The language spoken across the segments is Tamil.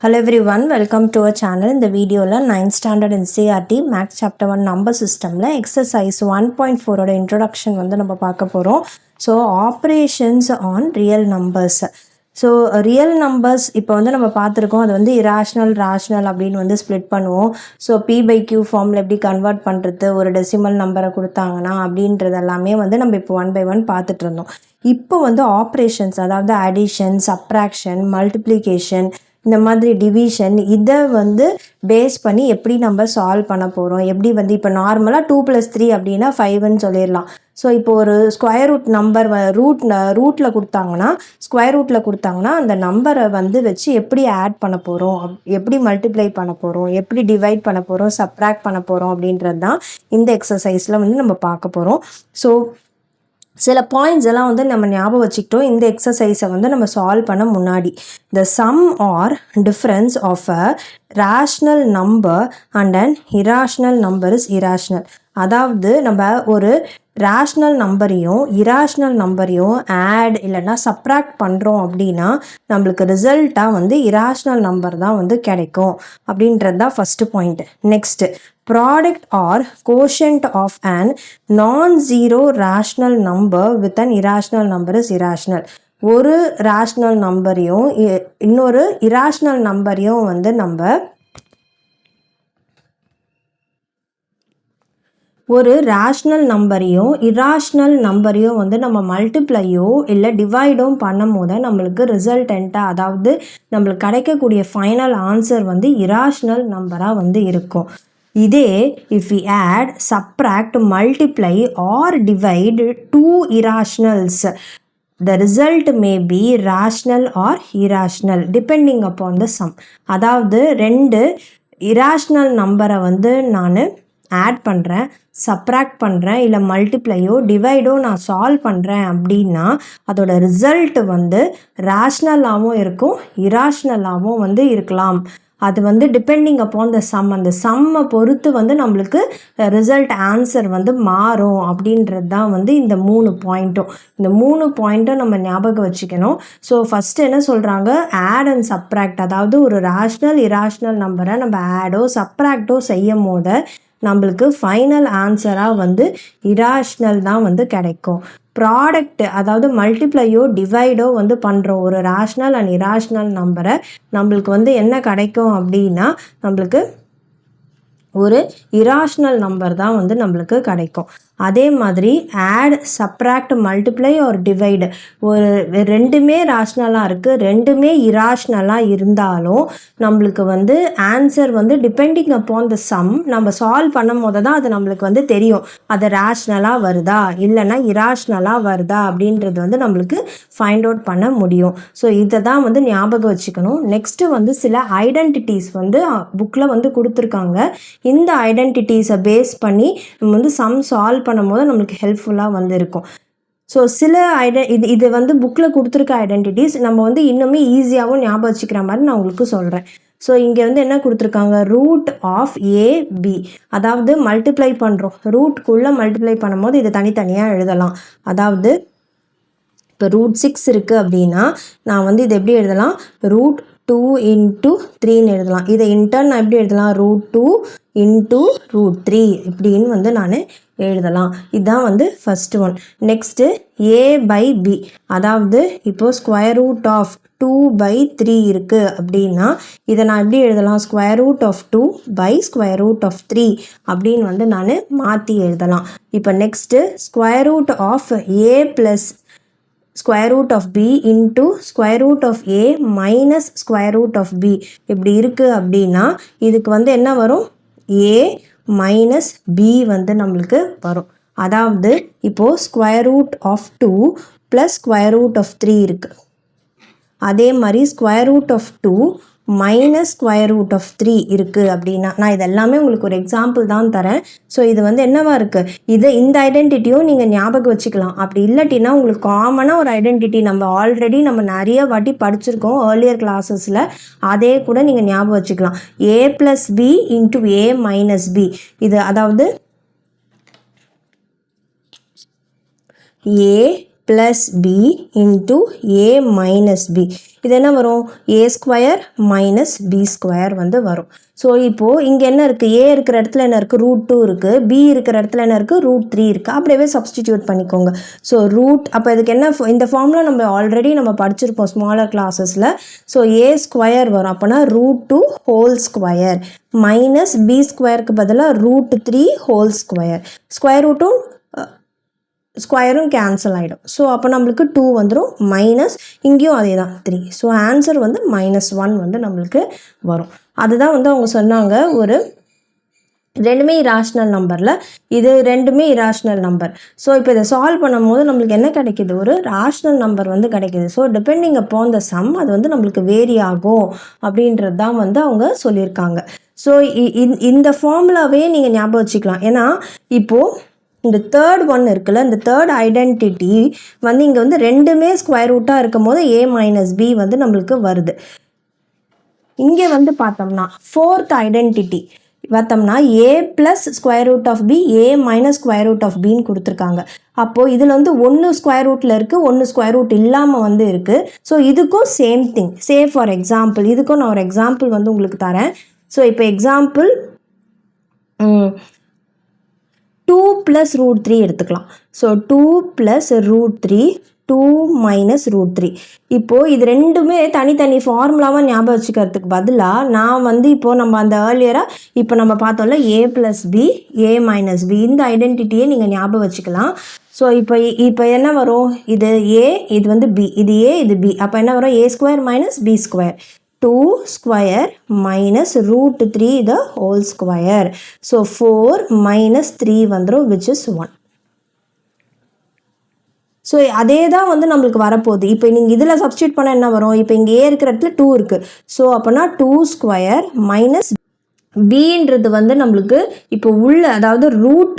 Hello everyone, welcome to our channel. In the video, 9th standard NCERT Maths Chapter 1 Number System exercise 1.4 ஓட introduction நம்ம பார்க்க போகிறோம். So operations on real numbers. So real numbers இப்போ நம்ம பார்த்துருக்கோம். அது இராஷ்னல் ராஷ்னல் அப்படின்னு ஸ்ப்ளிட் பண்ணுவோம். ஸோ P/Q ஃபார்மில் எப்படி கன்வெர்ட் பண்ணுறது, ஒரு டெசிமல் நம்பரை கொடுத்தாங்கன்னா அப்படின்றது எல்லாமே நம்ம இப்போ 1 by 1 பார்த்துட்டு இருந்தோம். இப்போ ஆப்ரேஷன்ஸ், அதாவது அடிஷன், சப்ராக்ஷன், மல்டிப்ளிகேஷன், இந்த மாதிரி டிவிஷன், இதை பேஸ் பண்ணி எப்படி நம்ம சால்வ் பண்ண போகிறோம், எப்படி இப்போ நார்மலாக 2 + 3 அப்படின்னா 5ன்னு சொல்லிடலாம். ஸோ இப்போ ஒரு ஸ்கொயர் ரூட் நம்பர் ரூட்டில் கொடுத்தாங்கன்னா, ஸ்கொயர் ரூட்டில் கொடுத்தாங்கன்னா அந்த நம்பரை வச்சு எப்படி ஆட் பண்ண போகிறோம், எப்படி மல்டிப்ளை பண்ண போகிறோம், எப்படி டிவைட் பண்ண போகிறோம், சப்ராக்ட் பண்ண போகிறோம் அப்படின்றது தான் இந்த எக்ஸசைஸில் நம்ம பார்க்க போகிறோம். ஸோ சில பாயிண்ட்ஸ் எல்லாம் நம்ம ஞாபகம் வச்சுக்கிட்டோம் இந்த எக்ஸசைஸை நம்ம சால்வ் பண்ண முன்னாடி. The sum or difference of a rational number and an irrational number is irrational. அதாவது நம்ம ஒரு ரேஷ்னல் நம்பரையும் இராஷ்னல் நம்பரையும் ஆட் இல்லைன்னா சப்ராக்ட் பண்ணுறோம் அப்படின்னா நம்மளுக்கு ரிசல்ட்டாக இராஷ்னல் நம்பர் தான் கிடைக்கும் அப்படின்றது தான் first point. Next, product or quotient of an non-zero rational number with an irrational number is irrational. ஒரு rational நம்பரையும் இன்னொரு irrational நம்பரையும் நம்ம ஒரு ரேஷ்னல் நம்பரையும் இராஷ்னல் நம்பரையும் நம்ம மல்டிப்ளையோ இல்லை டிவைடோ பண்ணும் போது நம்மளுக்கு ரிசல்டண்ட்டாக, அதாவது நம்மளுக்கு கிடைக்கக்கூடிய ஃபைனல் ஆன்சர் இராஷ்னல் நம்பராக இருக்கும். இதே if we add, subtract, multiply or divide two irrationals, the result may be rational or irrational depending upon the sum. அதாவது ரெண்டு irrational நம்பரை நான் ஆட் பண்ணுறேன், சப்ராக்ட் பண்ணுறேன், இல்லை மல்டிப்ளையோ டிவைடோ நான் சால்வ் பண்ணுறேன் அப்படின்னா அதோட ரிசல்ட் ரேஷ்னலாகவும் இருக்கும், இராஷ்னலாகவும் இருக்கலாம். அது டிபெண்டிங் அப்பான் த சம், அந்த சம்மை பொறுத்து நம்மளுக்கு ரிசல்ட் ஆன்சர் மாறும் அப்படின்றது தான் இந்த 3 பாயிண்ட்டும். இந்த 3 பாயிண்ட்டும் நம்ம ஞாபகம் வச்சுக்கணும். ஸோ ஃபஸ்ட்டு என்ன சொல்கிறாங்க, ஆட் அண்ட் சப்ராக்ட், அதாவது ஒரு ரேஷ்னல் இராஷ்னல் நம்பரை நம்ம ஆடோ சப்ராக்டோ செய்யும் போது நம்மளுக்கு ஃபைனல் ஆன்சராக இராஷ்னல் தான் கிடைக்கும். ப்ராடக்ட், அதாவது மல்டிப்ளையோ டிவைடோ பண்ணுறோம் ஒரு ரேஷ்னல் அண்ட் இராஷ்னல் நம்பரை, நம்மளுக்கு என்ன கிடைக்கும் அப்படின்னா நம்மளுக்கு ஒரு இராஷ்னல் நம்பர் தான் நம்மளுக்கு கிடைக்கும். அதே மாதிரி ஆட், சப்ராக்ட், மல்டிப்ளை ஒரு டிவைடு, ஒரு ரெண்டுமே ரேஷ்னலாக இருக்குது, ரெண்டுமே இராஷ்னலாக இருந்தாலும் நம்மளுக்கு answer depending upon the some நம்ம சால்வ் பண்ணும் போது தான் அது நம்மளுக்கு தெரியும் அது ரேஷ்னலாக வருதா இல்லைன்னா இராஷ்னலாக வருதா அப்படின்றது நம்மளுக்கு ஃபைண்ட் அவுட் பண்ண முடியும். ஸோ இதை தான் ஞாபகம் வச்சுக்கணும். நெக்ஸ்ட்டு சில ஐடென்டிட்டிஸ் புக்கில் கொடுத்துருக்காங்க. இந்த ஐடென்டிட்டிஸை பேஸ் பண்ணி நம்ம சம் சால்வ் பண்ணும் போது நம்மளுக்கு ஹெல்ப்ஃபுல்லாக இருக்கும். ஸோ சில இது புக்கில் கொடுத்துருக்க ஐடென்டிட்டிஸ் நம்ம இன்னுமே ஈஸியாகவும் ஞாபகம் வச்சுக்கிற மாதிரி நான் உங்களுக்கு சொல்கிறேன். ஸோ இங்கே என்ன கொடுத்துருக்காங்க, ரூட் ஆஃப் AB, அதாவது மல்டிப்ளை பண்ணுறோம், ரூட்குள்ளே மல்டிப்ளை பண்ணும் போது இதை தனித்தனியாக எழுதலாம். அதாவது இப்போ √6 இருக்குது அப்படின்னா நான் இதை எப்படி எழுதலாம், √2 × 3ன்னு எழுதலாம். இதை இன்டர்ன் நான் எப்படி எழுதலாம், √2 × √3 இப்படின்னு நான் எழுதலாம். இதுதான் ஃபஸ்ட்டு ஒன். நெக்ஸ்ட்டு A/B, அதாவது இப்போது ஸ்கொயர் ரூட் ஆஃப் 2/3 இருக்குது அப்படின்னா இதை நான் எப்படி எழுதலாம், square root of 2 square root of 3 அப்படின்னு நான் மாற்றி எழுதலாம். இப்போ next square root of A + square root of B into square root of A minus square root of B இப்படி இருக்குது அப்படின்னா இதுக்கு என்ன வரும், A மைனஸ் B நம்மளுக்கு வரும். அதாவது இப்போது square root of 2 + square root of 3 இருக்குது. அதே மாதிரி square root of 2 minus square root of 3 இருக்குது அப்படின்னா நான் இதெல்லாமே உங்களுக்கு ஒரு எக்ஸாம்பிள் தான் தரேன். ஸோ இது என்னவா இருக்குது, இந்த ஐடென்டிட்டியும் நீங்கள் ஞாபகம் வச்சுக்கலாம். அப்படி இல்லாட்டினா உங்களுக்கு காமனாக ஒரு ஐடென்டிட்டி ஆல்ரெடி நம்ம நிறைய வாட்டி படிச்சிருக்கோம் ஏர்லியர் கிளாஸஸில், அதே கூட நீங்கள் ஞாபகம் வச்சுக்கலாம். A + B × A - B, இது அதாவது A plus B into A minus B. இது என்ன வரும்? ஏ ஸ்கொயர் மைனஸ் பி ஸ்கொயர் வந்து வரும். ஸோ இப்போது இங்கே என்ன இருக்குது? ஏ இருக்கிற இடத்துல என்ன இருக்குது? √2 இருக்குது. பி இருக்கிற இடத்துல என்ன இருக்குது? √3 இருக்குது. அப்படியே சப்ஸ்டிடியூட் பண்ணிக்கோங்க. ஸோ அப்போ இதுக்கு என்ன, இந்த ஃபார்முலா நம்ம ஆல்ரெடி படிச்சிருப்போம் ஸ்மாலர் கிளாஸஸில். ஸோ ஏ ஸ்கொயர் வரும். அப்போனா √2 ஹோல் ஸ்கொயர் மைனஸ் பி ஸ்கொயருக்கு பதிலாக √3 ஹோல் ஸ்கொயர். ஸ்கொயர் ரூட்டும் ஸ்கொயரும் கேன்சல் ஆகிடும். ஸோ அப்போ நம்மளுக்கு 2 வந்துடும். மைனஸ் இங்கேயும் அதே தான் 3. ஸோ ஆன்சர் வந்து -1 வந்து நம்மளுக்கு வரும். அதுதான் வந்து அவங்க சொன்னாங்க. ஒரு ரெண்டுமே இராஷ்னல் நம்பரில், இது ரெண்டுமே இராஷ்னல் நம்பர். ஸோ இப்போ இதை சால்வ் பண்ணும்போது நம்மளுக்கு என்ன கிடைக்கிது? ஒரு ராஷ்னல் நம்பர் வந்து கிடைக்கிது. So depending upon the some அது வந்து நம்மளுக்கு வேரி ஆகும் அப்படின்றது தான் வந்து அவங்க சொல்லியிருக்காங்க. ஸோ இந்த ஃபார்முலாவே நீங்கள் ஞாபகம் வச்சுக்கலாம். ஏன்னா இப்போது இந்த தேர்ட் ஒன் இருக்குல்ல, இந்த தேர்ட் ஐடென்டிட்டி வந்து இங்கே வந்து ரெண்டுமே ஸ்கொயர் ரூட்டாக இருக்கும் போது ஏ மைனஸ் பி வந்து நம்மளுக்கு வருது. இங்கே வந்து பார்த்தோம்னா ஃபோர்த் ஐடென்டிட்டி பார்த்தோம்னா a plus square root of b a minus square root of பின்னு கொடுத்துருக்காங்க. அப்போது இதில் வந்து ஒன்று ஸ்கொயர் ரூட்டில் இருக்குது, ஒன்று ஸ்கொயர் ரூட் இல்லாமல் வந்து இருக்குது. ஸோ இதுக்கும் சேம் திங். ஃபார் எக்ஸாம்பிள் இதுக்கும் நான் ஒரு எக்ஸாம்பிள் வந்து உங்களுக்கு தரேன். ஸோ இப்போ எக்ஸாம்பிள் 2 + √3 எடுத்துக்கலாம். So 2 + √3 2 minus √3. இப்போது இது ரெண்டுமே தனித்தனி ஃபார்முலாவாக ஞாபகம் வச்சுக்கிறதுக்கு பதிலாக நான் வந்து இப்போது நம்ம அந்த ஏர்லியராக இப்போ நம்ம பார்த்தோம்ல ஏ plus B a minus B இந்த ஐடென்டிட்டியை நீங்கள் ஞாபகம் வச்சுக்கலாம். ஸோ இப்போ என்ன வரும்? இது ஏ, இது வந்து பி, இது ஏ, இது பி. அப்போ என்ன வரும்? ஏ square minus B square 2 square minus √3 the whole square. So 4 minus 3 வந்துடும், விச் இஸ் 1. ஸோ அதே தான் வந்து நம்மளுக்கு வரப்போகுது. இப்போ நீங்கள் இதில் சப்ஸ்டியூட் பண்ண என்ன வரும்? இப்போ இங்கே ஏ இருக்கிற இடத்துல 2 இருக்குது. ஸோ அப்போனா 2 ஸ்கொயர் மைனஸ் பின்றது வந்து நம்மளுக்கு இப்போ உள்ள, அதாவது ரூட்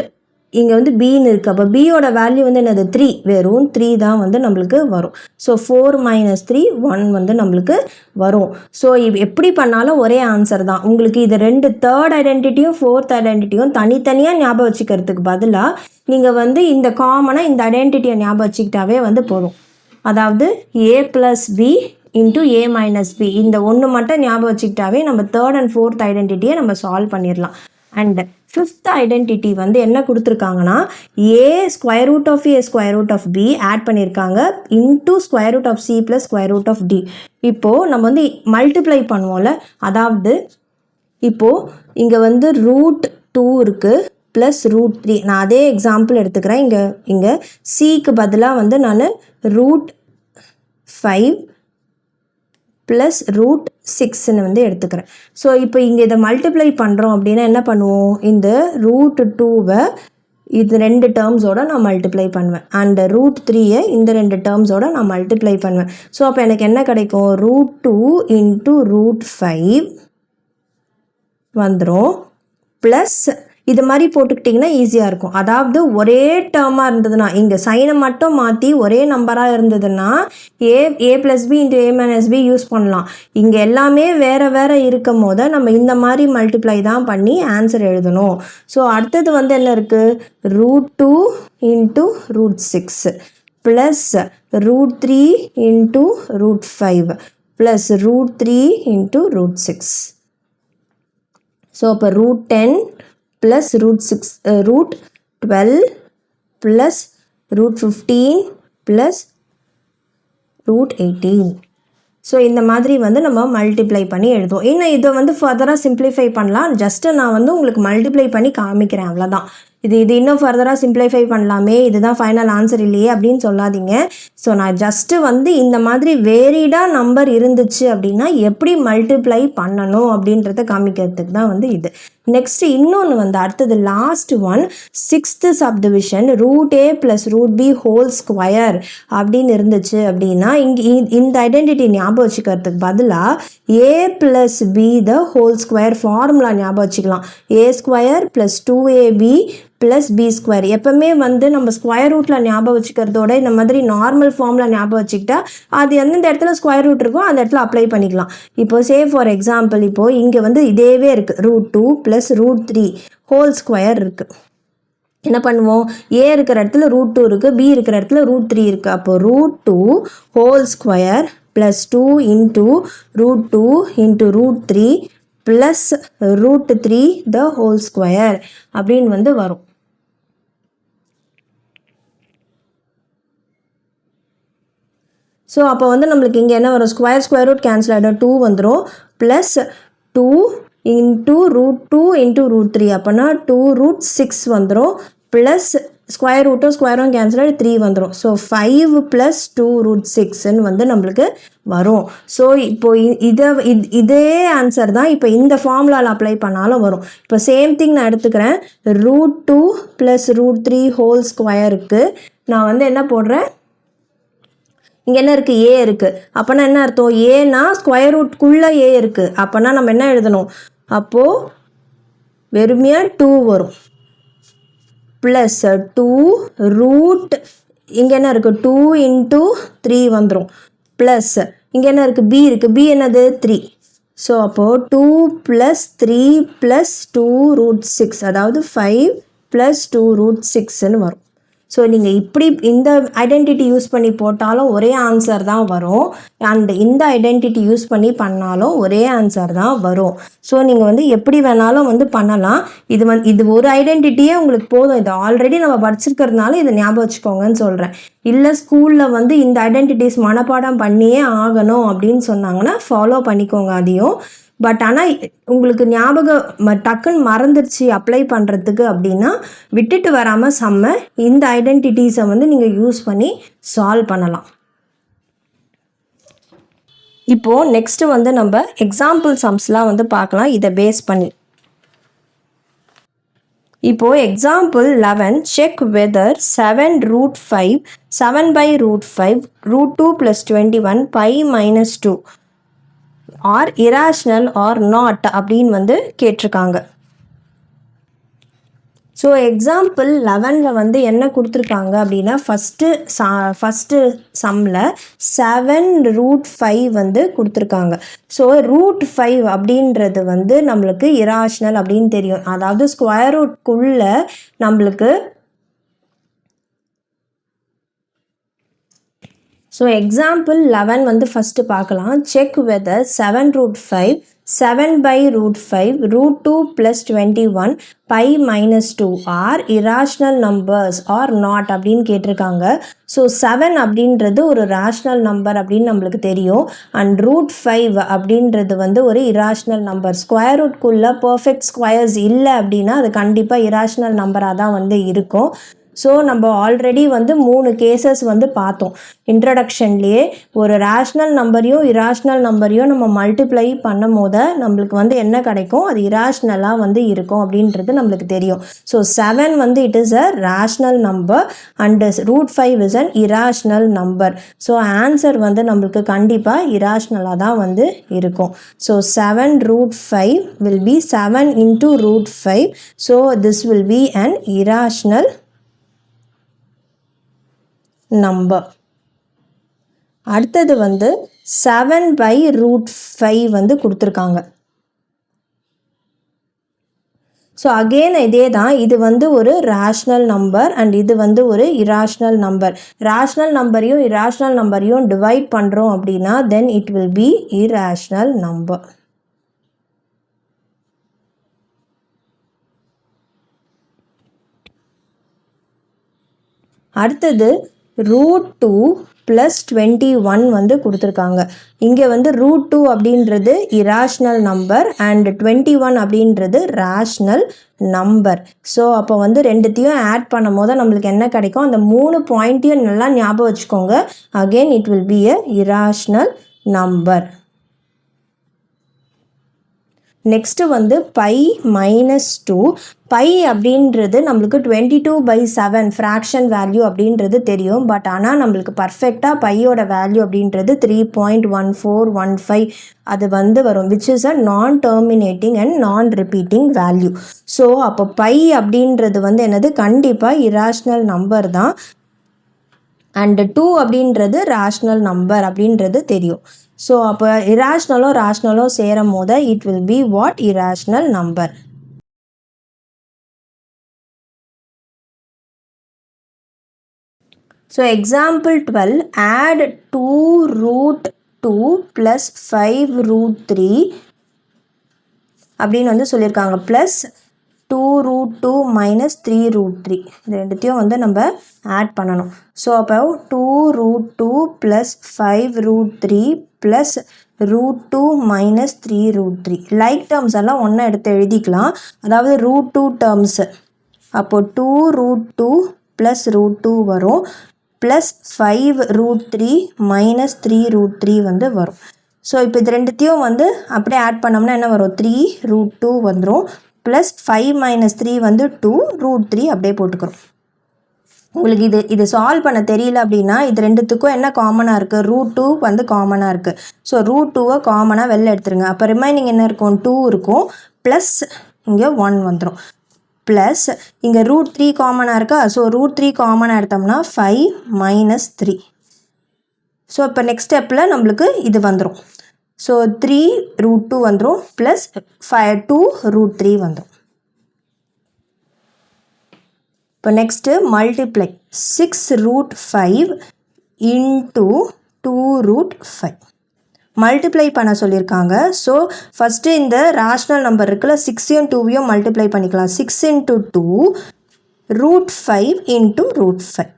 இங்கே வந்து பின்னு இருக்குது. அப்போ பியோட வேல்யூ வந்து என்னது? 3. வெறும் 3 தான் வந்து நம்மளுக்கு வரும். ஸோ 4 மைனஸ் 3 1 வந்து நம்மளுக்கு வரும். ஸோ எப்படி பண்ணாலும் ஒரே ஆன்சர் தான். உங்களுக்கு இது ரெண்டு தேர்ட் ஐடென்டிட்டியும் ஃபோர்த் ஐடென்டிட்டியும் தனித்தனியாக ஞாபகம் வச்சுக்கிறதுக்கு பதிலாக நீங்கள் வந்து இந்த காமனாக இந்த ஐடென்டிட்டியை ஞாபகம் வச்சுக்கிட்டாவே வந்து போதும். அதாவது ஏ plus B into A minus B இந்த ஒன்று மட்டும் ஞாபகம் வச்சுக்கிட்டாவே நம்ம தேர்ட் அண்ட் ஃபோர்த் ஐடென்டிட்டியை நம்ம சால்வ் பண்ணிடலாம். அண்ட் ஃபிஃப்த் ஐடென்டிட்டி வந்து என்ன கொடுத்துருக்காங்கன்னா a square root of a square root of b add பண்ணியிருக்காங்க into square root of c plus square root of d. இப்போது நம்ம வந்து மல்டிப்ளை பண்ணுவோம்ல, அதாவது இப்போது இங்கே வந்து √2 இருக்குது ப்ளஸ் √3. நான் அதே எக்ஸாம்பிள் எடுத்துக்கிறேன். இங்கே சிக்கு பதிலாக வந்து நான் √5 ப்ளஸ் √6ன்னு வந்து எடுத்துக்கிறேன். ஸோ இப்போ இங்கே இதை மல்டிப்ளை பண்ணுறோம் அப்படின்னா என்ன பண்ணுவோம்? இந்த √2வை இது ரெண்டு டேர்ம்ஸோடு நான் மல்டிப்ளை பண்ணுவேன். அண்ட் √3யை இந்த ரெண்டு டேர்ம்ஸோடு நான் மல்டிப்ளை பண்ணுவேன். ஸோ அப்போ எனக்கு என்ன கிடைக்கும்? √2 இன்ட்டு √5 வந்துடும். ப்ளஸ் இது மாதிரி போட்டுக்கிட்டிங்கன்னா ஈஸியாக இருக்கும். அதாவது ஒரே டேர்மாக இருந்ததுன்னா, இங்கே சைனை மட்டும் மாற்றி ஒரே நம்பராக இருந்ததுன்னா ஏ plus B into A minus B use பண்ணலாம். இங்கே எல்லாமே வேறு வேறு இருக்கும் போது நம்ம இந்த மாதிரி மல்டிப்ளை தான் பண்ணி ஆன்சர் எழுதணும். ஸோ அடுத்தது வந்து என்ன இருக்குது? √2 into √6 plus √3 into √5 plus √3 into √6. So அப்போ √10 ப்ளஸ் √12 ப்ளஸ் √15 ப்ளஸ் √18. ஸோ இந்த மாதிரி வந்து நம்ம மல்டிப்ளை பண்ணி எழுதுவோம். இன்னும் இதை வந்து ஃபர்தராக சிம்ப்ளிஃபை பண்ணலாம். ஜஸ்ட்டு நான் வந்து உங்களுக்கு மல்டிப்ளை பண்ணி காமிக்கிறேன், அவ்வளோதான். இது இன்னும் ஃபர்தராக சிம்ப்ளிஃபை பண்ணலாமே, இதுதான் ஃபைனல் ஆன்சர் இல்லையே அப்படின்னு சொல்லாதீங்க. ஸோ நான் ஜஸ்ட்டு வந்து இந்த மாதிரி வேரிடாக நம்பர் இருந்துச்சு அப்படின்னா எப்படி மல்டிப்ளை பண்ணணும் அப்படின்றத காமிக்கிறதுக்கு தான் வந்து இது. நெக்ஸ்ட் இன்னொன்று வந்து அடுத்தது last one, 6th subdivision √a plus √b whole square அப்படின்னு இருந்துச்சு அப்படின்னா இங்கே இந்த ஐடென்டிட்டி ஞாபகம் வச்சுக்கிறதுக்கு பதிலாக a plus b the whole square formula ஞாபகம் வச்சுக்கலாம். a square plus 2ab plus B square. எப்போவுமே வந்து நம்ம ஸ்கொயர் ரூட்டில் ஞாபகம் வச்சுக்கிறதோட இந்த மாதிரி நார்மல் ஃபார்மில் ஞாபகம் வச்சுக்கிட்டா அது எந்தெந்த இடத்துல ஸ்கொயர் ரூட் இருக்கோ அந்த இடத்துல அப்ளை பண்ணிக்கலாம். இப்போது ஃபார் எக்ஸாம்பிள் இப்போது இங்கே வந்து இதேவே இருக்குது √2 ப்ளஸ் √3 ஹோல் ஸ்கொயர் இருக்குது. என்ன பண்ணுவோம், ஏ இருக்கிற இடத்துல √2 இருக்குது, பி இருக்கிற இடத்துல √3 இருக்குது. அப்போ √2 whole square plus 2 into √2 into √3 plus √3 the whole square அப்படின்னு வந்து வரும். ஸோ அப்போ வந்து நம்மளுக்கு இங்கே என்ன வரும், ஸ்கொயர் ரூட் கேன்சல் ஆகிடும், 2 வந்துடும், ப்ளஸ் 2 இன்ட்டு √2 இன்ட்டு √3 அப்போனா 2√6 வந்துடும், ப்ளஸ் ஸ்கொயர் ரூட்டும் கேன்சல் ஆகி 3 வந்துடும். ஸோ 5 ப்ளஸ் 2√6ன்னு வந்து நம்மளுக்கு வரும். ஸோ இப்போ இதே ஆன்சர் தான் இப்போ இந்த ஃபார்முலாவில் அப்ளை பண்ணாலும் வரும். இப்போ சேம் திங் நான் எடுத்துக்கிறேன், √2 ப்ளஸ் √3 ஹோல் ஸ்கொயருக்கு நான் வந்து என்ன போடுறேன், இங்கே என்ன இருக்குது, ஏ இருக்குது. அப்போனா என்ன அர்த்தம், ஏன்னா ஸ்கொயர் ரூட்குள்ளே ஏ இருக்குது. அப்போனா நம்ம என்ன எழுதணும், அப்போது வெறுமையாக 2 வரும், ப்ளஸ் 2 இங்கே என்ன இருக்குது, 2 இன்ட்டு 3 வந்துடும், ப்ளஸ் இங்கே என்ன இருக்குது, பி இருக்குது, பி என்னது 3. ஸோ அப்போது 2 ப்ளஸ் 3 ப்ளஸ் 2√6 அதாவது 5 ப்ளஸ் 2√6ன்னு வரும். ஸோ நீங்கள் இப்படி இந்த ஐடென்டிட்டி யூஸ் பண்ணி போட்டாலும் ஒரே ஆன்சர் தான் வரும், அண்ட் இந்த ஐடென்டிட்டி யூஸ் பண்ணி பண்ணாலும் ஒரே ஆன்சர் தான் வரும். ஸோ நீங்கள் வந்து எப்படி வேணாலும் வந்து பண்ணலாம். இது ஒரு ஐடென்டிட்டியே உங்களுக்கு போதும், இது ஆல்ரெடி நம்ம படிச்சிருக்கிறதுனால இதை ஞாபகம் வச்சுக்கோங்கன்னு சொல்கிறேன். இல்லை ஸ்கூலில் வந்து இந்த ஐடென்டிட்டிஸ் மனப்பாடம் பண்ணியே ஆகணும் அப்படின்னு சொன்னாங்கன்னா ஃபாலோ பண்ணிக்கோங்க அதையும். பட் ஆனால் உங்களுக்கு ஞாபகம் டக்குன்னு மறந்துடுச்சு அப்ளை பண்ணுறதுக்கு அப்படின்னா விட்டுட்டு வராமல் இந்த ஐடென்டிட்டிஸை வந்து நீங்கள் யூஸ் பண்ணி சால்வ் பண்ணலாம். இப்போது நெக்ஸ்ட்டு வந்து நம்ம எக்ஸாம்பிள் சம்ஸ்லாம் வந்து பார்க்கலாம் இதை பேஸ் பண்ணி. இப்போது example 11 check whether 7√5 7/√5 √2 + 21 π - 2 are irrational or not அப்படின்னு வந்து கேட்டிருக்காங்க. ஸோ எக்ஸாம்பிள் 11ல் வந்து என்ன கொடுத்துருக்காங்க அப்படின்னா ஃபஸ்ட்டு சம்மில் 7√5 வந்து கொடுத்துருக்காங்க. ஸோ √5 அப்படின்றது வந்து நம்மளுக்கு இராஷ்னல் அப்படின்னு தெரியும், அதாவது ஸ்கொயர் ரூட்குள்ளே நம்மளுக்கு. ஸோ எக்ஸாம்பிள் 11 வந்து ஃபஸ்ட்டு பார்க்கலாம். Check whether 7√5 7/√5 √2 + 21 π - 2 are irrational numbers or not அப்படின்னு கேட்டிருக்காங்க. ஸோ 7 அப்படின்றது ஒரு ரேஷ்னல் நம்பர் அப்படின்னு நம்மளுக்கு தெரியும், அண்ட் √5 அப்படின்றது வந்து ஒரு இராஷ்னல் நம்பர். ஸ்கொயர் ரூட்குள்ளே பர்ஃபெக்ட் ஸ்கொயர்ஸ் இல்லை அப்படின்னா அது கண்டிப்பாக இராஷ்னல் நம்பராக தான் வந்து இருக்கும். ஸோ நம்ம ஆல்ரெடி வந்து 3 கேசஸ் வந்து பார்த்தோம் இன்ட்ரடக்ஷன்லேயே. ஒரு ரேஷ்னல் நம்பரையும் இராஷ்னல் நம்பரையும் நம்ம மல்டிப்ளை பண்ணும் போது நம்மளுக்கு வந்து என்ன கிடைக்கும், அது இராஷ்னலாக வந்து இருக்கும் அப்படின்றது நம்மளுக்கு தெரியும். ஸோ 7 வந்து it is a rational number and √5 is an irrational number. So answer வந்து நம்மளுக்கு கண்டிப்பாக இராஷ்னலாக தான் வந்து இருக்கும். So 7√5 will be 7 into √5. So this will be an irrational number. அடுத்தது வந்து 7/√5 வந்து கொடுத்துருக்காங்க. ஸோ அகெயின் இதே தான், இது வந்து ஒரு ரேஷ்னல் நம்பர் அண்ட் இது வந்து ஒரு இராஷ்னல் நம்பர். ரேஷ்னல் நம்பரையும் இராஷ்னல் நம்பரையும் டிவைட் பண்ணுறோம் அப்படின்னா then it will be irrational number. அடுத்தது √2 + 21 வந்து கொடுத்துருக்காங்க. இங்கே வந்து √2 அப்படின்றது இராஷ்னல் நம்பர் அண்ட் 21 அப்படின்றது ரேஷ்னல் நம்பர். ஸோ அப்போ வந்து ரெண்டுத்தையும் ஆட் பண்ணும் போது நம்மளுக்கு என்ன கிடைக்கும், அந்த 3 பாயிண்ட்டையும் நல்லா ஞாபகம் வச்சுக்கோங்க. Again it will be a irrational number. Next வந்து π - 2. பை அப்படின்றது நம்மளுக்கு 22/7 ஃப்ராக்ஷன் வேல்யூ அப்படின்றது தெரியும். பட் ஆனால் நம்மளுக்கு பர்ஃபெக்டாக பையோட வேல்யூ அப்படின்றது 3.1415 அது வந்து வரும், விச் இஸ் அ நான் டெர்மினேட்டிங் அண்ட் நான் ரிப்பீட்டிங் வேல்யூ. ஸோ அப்போ பை அப்படின்றது வந்து என்னது, கண்டிப்பாக இராஷ்னல் நம்பர் தான். அண்டு 2 அப்படின்றது ரேஷ்னல் நம்பர் அப்படின்றது தெரியும். ஸோ அப்போ ரேஷ்னலும் சேரும் போது it will be what, irrational number. So example 12 add 2√2 + 5√3 அப்படின்னு வந்து சொல்லியிருக்காங்க. ப்ளஸ் 2√2 - 3√3 இது ரெண்டுத்தையும் வந்து நம்ம ஆட் பண்ணணும். ஸோ அப்போ 2√2 + 5√3 + √2 - 3√3 லைக் டேர்ம்ஸ் எல்லாம் ஒன்றா எடுத்து எழுதிக்கலாம். அதாவது √2 டேர்ம்ஸு அப்போது 2√2 + √2 வரும், ப்ளஸ் 5√3 - 3√3 வந்து வரும். ஸோ இப்போ இது ரெண்டுத்தையும் வந்து அப்படியே ஆட் பண்ணோம்னா என்ன வரும்? 3√2 வந்துடும். ப்ளஸ் 5 - 3 வந்து 2, √3 அப்படியே போட்டுக்கிறோம். உங்களுக்கு இது சால்வ் பண்ண தெரியல அப்படின்னா இது ரெண்டுத்துக்கும் என்ன காமனாக இருக்குது? √2 வந்து காமனாக இருக்குது. ஸோ √2வை காமனாக வெளில எடுத்துருங்க. அப்போ ரிமைனிங் என்ன இருக்கும்? 2 இருக்கும், ப்ளஸ் இங்கே 1 வந்துடும். ப்ளஸ் இங்கே √3 காமனாக இருக்கா? ஸோ √3 காமனாக எடுத்தோம்னா 5 - 3. ஸோ இப்போ நெக்ஸ்ட் ஸ்டெப்பில் நம்மளுக்கு இது வந்துடும். ஸோ 3√2 வந்துடும், ப்ளஸ் 2√3 வந்துடும். இப்போ நெக்ஸ்ட்டு மல்டிப்ளை 6√5 × 2√5 மல்டிப்ளை பண்ண சொல்லியிருக்காங்க. ஸோ ஃபஸ்ட்டு இந்த ரேஷ்னல் நம்பர் இருக்குல்ல, 6யும் 2யும் மல்டிப்ளை பண்ணிக்கலாம். 6 × 2 √5 × √5.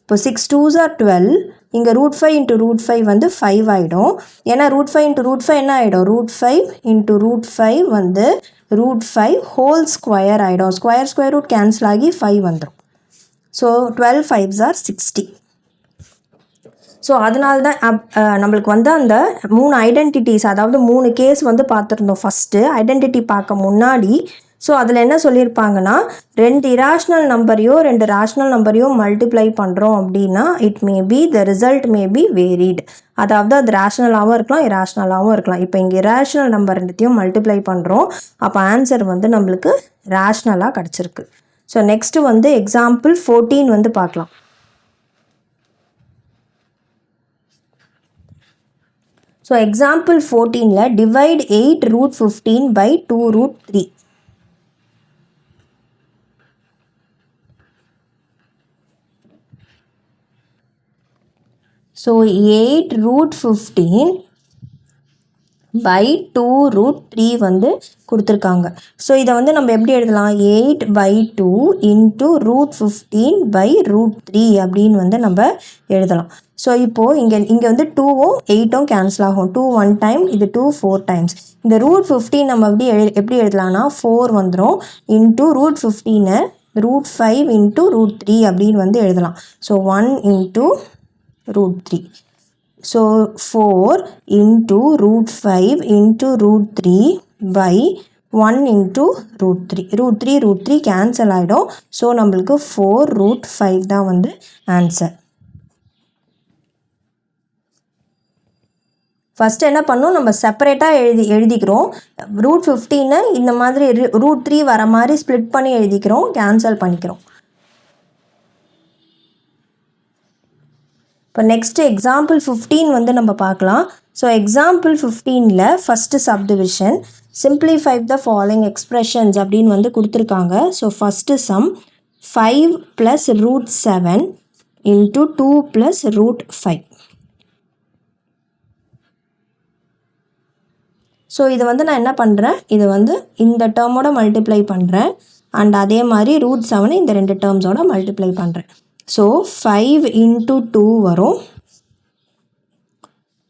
இப்போ 6 2s are 12. இங்கே √5 × √5 வந்து 5 ஆகிடும். ஏன்னா √5 × √5 என்ன ஆகிடும்? √5 × √5 வந்து √5 ஹோல் ஸ்கொயர் ஆகிடும். ஸ்கொயர் ரூட் கேன்சல் ஆகி 5 வந்துடும். So 12 5s are 60. ஸோ அதனால தான் நம்மளுக்கு வந்து அந்த 3 ஐடென்டிட்டிஸ், அதாவது 3 கேஸ் வந்து பார்த்துருந்தோம் ஃபஸ்ட்டு ஐடென்டிட்டி பார்க்க முன்னாடி. ஸோ அதில் என்ன சொல்லியிருப்பாங்கன்னா, 2 இராஷ்னல் நம்பரையோ 2 ரேஷ்னல் நம்பரையோ மல்டிப்ளை பண்ணுறோம் அப்படின்னா it may be the result may be varied. அதாவது அது ரேஷ்னலாகவும் இருக்கலாம், இராஷ்னலாகவும் இருக்கலாம். இப்போ இங்கே இராஷ்னல் நம்பர் ரெண்டுத்தையும் மல்டிப்ளை பண்ணுறோம், அப்போ ஆன்சர் வந்து நம்மளுக்கு ரேஷ்னலாக கிடச்சிருக்கு. ஸோ நெக்ஸ்ட்டு வந்து எக்ஸாம்பிள் 14 வந்து பார்க்கலாம். ஸோ எக்ஸாம்பிள் 14ல் டிவைட் 8√15 by 2√3. ஸோ 8√15 by 2√3 வந்து கொடுத்துருக்காங்க. ஸோ இதை வந்து நம்ம எப்படி எழுதலாம்? 8/2 × √15 by √3 அப்படின்னு வந்து நம்ம எழுதலாம். ஸோ இப்போது இங்கே வந்து 2வும் 8ம் கேன்சல் ஆகும். 2 1 டைம், இது 2 4 டைம்ஸ். இந்த √15 நம்ம எப்படி எழுதலாம்னா 4 வந்துடும், இன்ட்டு √15 √5 × √3 அப்படின்னு வந்து எழுதலாம். ஸோ 1 × √3. So 4 × √5 × √3 by 1 × √3. √3 கேன்சல் ஆகிடும். ஸோ நம்மளுக்கு 4√5 தான் வந்து ஆன்சர். ஃபஸ்ட்டு என்ன பண்ணணும், நம்ம செப்பரேட்டாக எழுதிக்கிறோம். √15 இந்த மாதிரி √3 வர மாதிரி ஸ்ப்ளிட் பண்ணி எழுதிக்கிறோம், கேன்சல் பண்ணிக்கிறோம். இப்போ நெக்ஸ்ட்டு எக்ஸாம்பிள் 15 வந்து நம்ம பார்க்கலாம். ஸோ எக்ஸாம்பிள் 15ல் first subdivision simplify the following expressions அப்படின்னு வந்து கொடுத்துருக்காங்க. So first some 5 + √7 × 2 + √5. ஸோ இது வந்து நான் என்ன பண்ணுறேன், இது வந்து இந்த டேர்மோட மல்டிப்ளை பண்ணுறேன், அண்ட் அதே மாதிரி √7 இந்த 2 டேர்ம்ஸோட மல்டிப்ளை பண்ணுறேன். ஸோ 5 × 2 வரும்,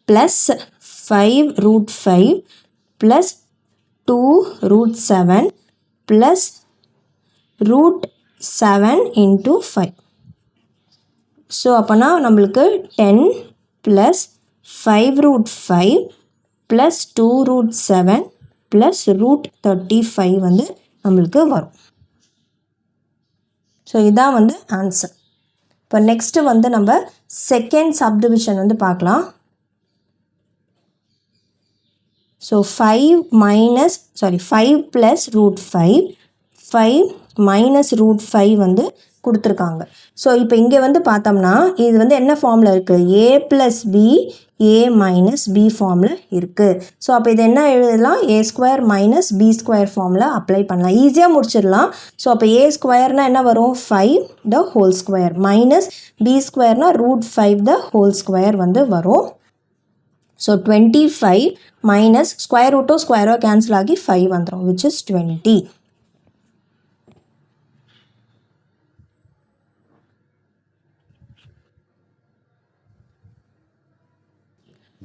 ப்ளஸ் 5√5 ப்ளஸ் 2√7 ப்ளஸ் √7 × 5. ஸோ அப்போனா நம்மளுக்கு 10 ப்ளஸ் 5√5 ப்ளஸ் 2√7 ப்ளஸ் √35 வந்து நம்மளுக்கு வரும். ஸோ இதான் வந்து ஆன்சர். இப்போ நெக்ஸ்ட்டு வந்து நம்ம செகண்ட் சப்டிவிஷன் வந்து பார்க்கலாம். ஸோ 5 + √5 5 - √5 வந்து கொடுத்துருக்காங்க. ஸோ இப்போ இங்கே வந்து பார்த்தோம்னா இது வந்து என்ன ஃபார்மில் இருக்குது, a + b a - b ஃபார்மில் இருக்குது. ஸோ அப்போ இது என்ன எழுதலாம், a² - b² ஃபார்மில் அப்ளை பண்ணலாம், ஈஸியாக முடிச்சிடலாம். ஸோ அப்போ a² என்ன வரும், 5 the whole square minus b² √5 the whole square வந்து வரும். ஸோ 25 மைனஸ் ஸ்கொயர் ரூட்டோ ஸ்கொயரோ கேன்சல் ஆகி 5 வந்துடும், which is 20.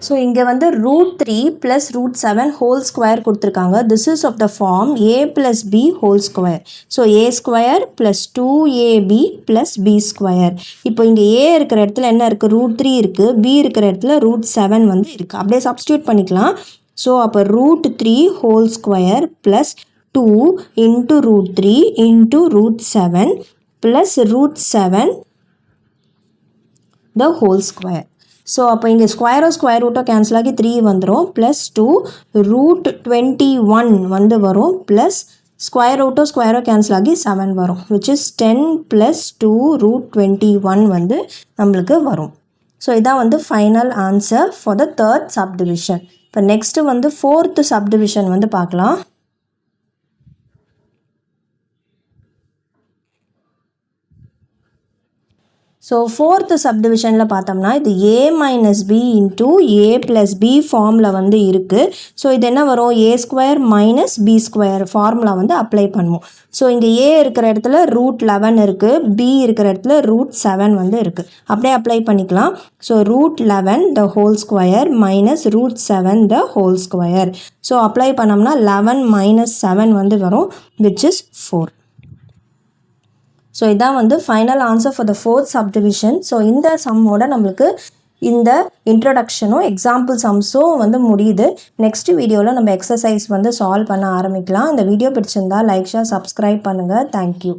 ஸோ இங்கே வந்து √3 + √7 ஹோல் ஸ்கொயர் கொடுத்துருக்காங்க. This is of the form a + b whole square. So a² + 2ab + b². இப்போ இங்கே a இருக்கிற இடத்துல என்ன இருக்குது, √3 இருக்குது, b இருக்கிற இடத்துல √7 வந்து இருக்குது. அப்படியே சப்ஸ்டியூட் பண்ணிக்கலாம். ஸோ அப்போ √3 whole square + 2 × √3 × √7 + √7 the whole square. So அப்போ இங்கே ஸ்கொயர் ரூட்டோ கேன்சல் ஆகி 3 வந்துடும், +2 √21 வந்து வரும், ப்ளஸ் ஸ்கொயர் ரூட்டோ ஸ்கொயரோ கேன்சல் ஆகி 7 வரும், which is 10 + 2 √21 வந்து நம்மளுக்கு வரும். ஸோ இதான் வந்து final answer for the 3rd subdivision. இப்போ நெக்ஸ்ட்டு வந்து 4th சப்டிவிஷன் வந்து பார்க்கலாம். ஸோ 4th சப்டிவிஷனில் பார்த்தோம்னா இது a - b × a + b ஃபார்மில் வந்து இருக்குது. ஸோ இது என்ன வரும், a² - b² ஃபார்முலா வந்து அப்ளை பண்ணுவோம். ஸோ இங்கே a இருக்கிற இடத்துல √11 இருக்குது, b இருக்கிற இடத்துல √7 வந்து இருக்குது, அப்படியே அப்ளை பண்ணிக்கலாம். So √11 the whole square - √7 the whole square. So apply பண்ணோம்னா 11 - 7 வந்து வரும், which is 4. ஸோ இதான் வந்து final answer for the 4th subdivision. So இந்த சம்மோட நம்மளுக்கு இந்த இன்ட்ரடக்ஷனும் எக்ஸாம்பிள் சம்ஸும் வந்து முடியுது. நெக்ஸ்ட் வீடியோவில் நம்ம எக்ஸசைஸ் வந்து சால்வ் பண்ண ஆரம்பிக்கலாம். இந்த வீடியோ பிடிச்சிருந்தா லைக், ஷேர், சப்ஸ்கிரைப் பண்ணுங்கள். தேங்க்யூ.